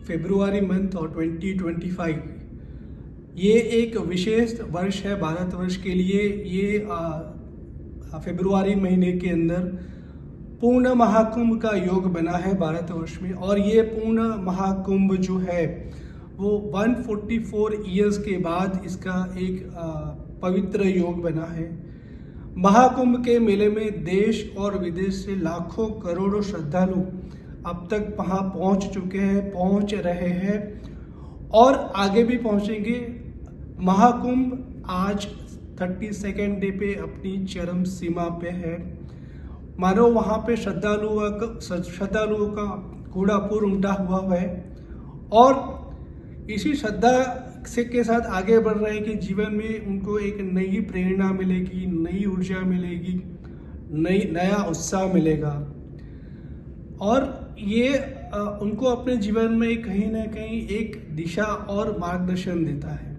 फरवरी month और 2025 ये एक विशेष वर्ष है भारतवर्ष के लिए। ये फरवरी महीने के अंदर पूर्ण महाकुंभ का योग बना है भारतवर्ष में, और ये पूर्ण महाकुंभ जो है वो 144 ईयर्स के बाद इसका एक पवित्र योग बना है। महाकुंभ के मेले में देश और विदेश से लाखों करोड़ों श्रद्धालु अब तक वहाँ पहुँच चुके हैं, पहुँच रहे हैं और आगे भी पहुँचेंगे। महाकुंभ आज 32nd डे पे अपनी चरम सीमा पे है। मानो वहाँ पे श्रद्धालुओं का घोड़ापुर उमटा हुआ है और इसी श्रद्धा से के साथ आगे बढ़ रहे हैं कि जीवन में उनको एक नई प्रेरणा मिलेगी, नई ऊर्जा मिलेगी, नया उत्साह मिलेगा और ये उनको अपने जीवन में कहीं ना कहीं एक दिशा और मार्गदर्शन देता है।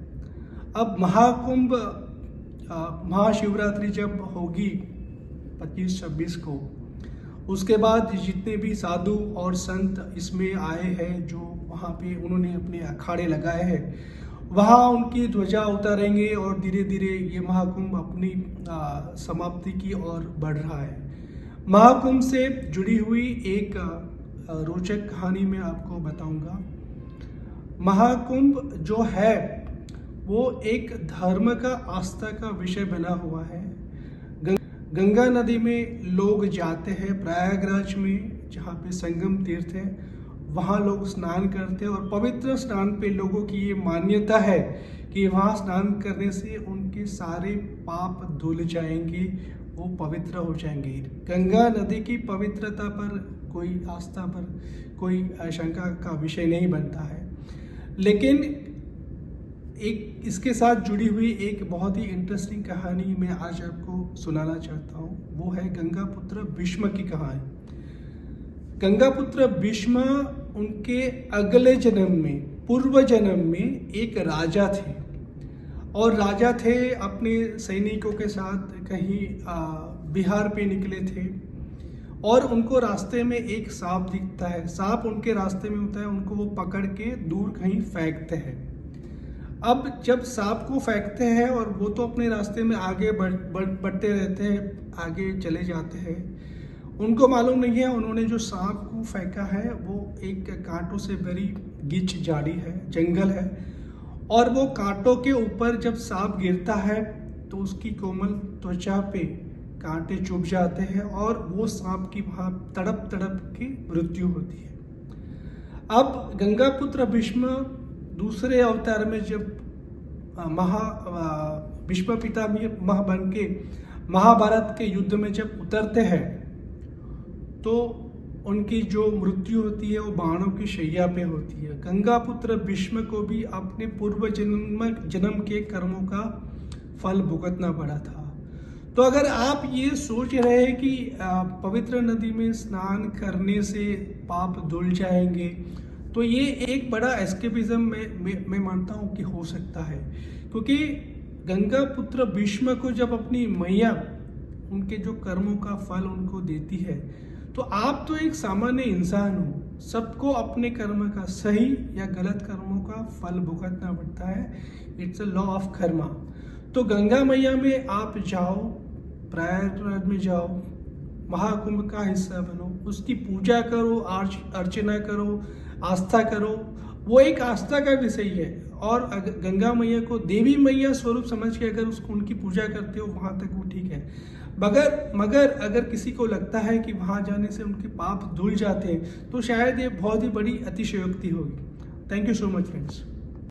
अब महाकुंभ महाशिवरात्रि जब होगी 25-26 को, उसके बाद जितने भी साधु और संत इसमें आए हैं, जो वहाँ पे उन्होंने अपने अखाड़े लगाए हैं, वहाँ उनकी ध्वजा उतारेंगे और धीरे धीरे ये महाकुंभ अपनी समाप्ति की ओर बढ़ रहा है। महाकुंभ से जुड़ी हुई एक रोचक कहानी मैं आपको बताऊंगा। महाकुंभ जो है वो एक धर्म का, आस्था का विषय बना हुआ है। गंगा नदी में लोग जाते हैं, प्रयागराज में जहाँ पे संगम तीर्थ है वहाँ लोग स्नान करते हैं और पवित्र स्नान पे लोगों की ये मान्यता है कि वहाँ स्नान करने से उनके सारे पाप धुल जाएंगे, वो पवित्र हो जाएंगे। गंगा नदी की पवित्रता पर कोई आस्था पर कोई शंका का विषय नहीं बनता है। लेकिन एक इसके साथ जुड़ी हुई एक बहुत ही इंटरेस्टिंग कहानी मैं आज आपको सुनाना चाहता हूँ। वो है गंगापुत्र भीष्म की कहानी। गंगापुत्र भीष्म उनके अगले जन्म में, पूर्व जन्म में एक राजा थे और राजा थे अपने सैनिकों के साथ कहीं बिहार पे निकले थे और उनको रास्ते में एक सांप दिखता है। सांप उनके रास्ते में होता है, उनको वो पकड़ के दूर कहीं फेंकते हैं। अब जब सांप को फेंकते हैं और वो तो अपने रास्ते में आगे बढ़ते रहते हैं, आगे चले जाते हैं, उनको मालूम नहीं है उन्होंने जो सांप को फेंका है वो एक कांटों से भरी गिच झाड़ी है, जंगल है, और वो कांटों के ऊपर जब सांप गिरता है तो उसकी कोमल त्वचा पे कांटे चुभ जाते हैं और वो सांप की वहाँ तड़प की मृत्यु होती है। अब गंगापुत्र भीष्म दूसरे अवतार में जब भीष्म पितामह बन के महाभारत के युद्ध में जब उतरते हैं तो उनकी जो मृत्यु होती है वो बाणों की शैया पे होती है। गंगापुत्र भीष्म को भी अपने पूर्व जन्म के कर्मों का फल भुगतना पड़ा था। तो अगर आप ये सोच रहे हैं कि पवित्र नदी में स्नान करने से पाप धुल जाएंगे, तो ये एक बड़ा एस्केपिज्म मैं मानता हूँ कि हो सकता है, क्योंकि गंगापुत्र भीष्म को जब अपनी मैया उनके जो कर्मों का फल उनको देती है, तो आप तो एक सामान्य इंसान हो, सबको अपने कर्म का सही या गलत कर्मों का फल भुगतना पड़ता है। It's a law of Karma. तो गंगा मैया में आप जाओ, प्रयागराज में जाओ, महाकुंभ का हिस्सा बनो, उसकी पूजा करो, अर्चना करो, आस्था करो। वो एक आस्था का विषय है और गंगा मैया को देवी मैया स्वरूप समझ के अगर उसको उनकी पूजा करते हो वहाँ तक वो ठीक है। मगर अगर किसी को लगता है कि वहाँ जाने से उनके पाप धुल जाते हैं तो शायद ये बहुत ही बड़ी अतिशयोक्ति होगी। Thank you so much friends.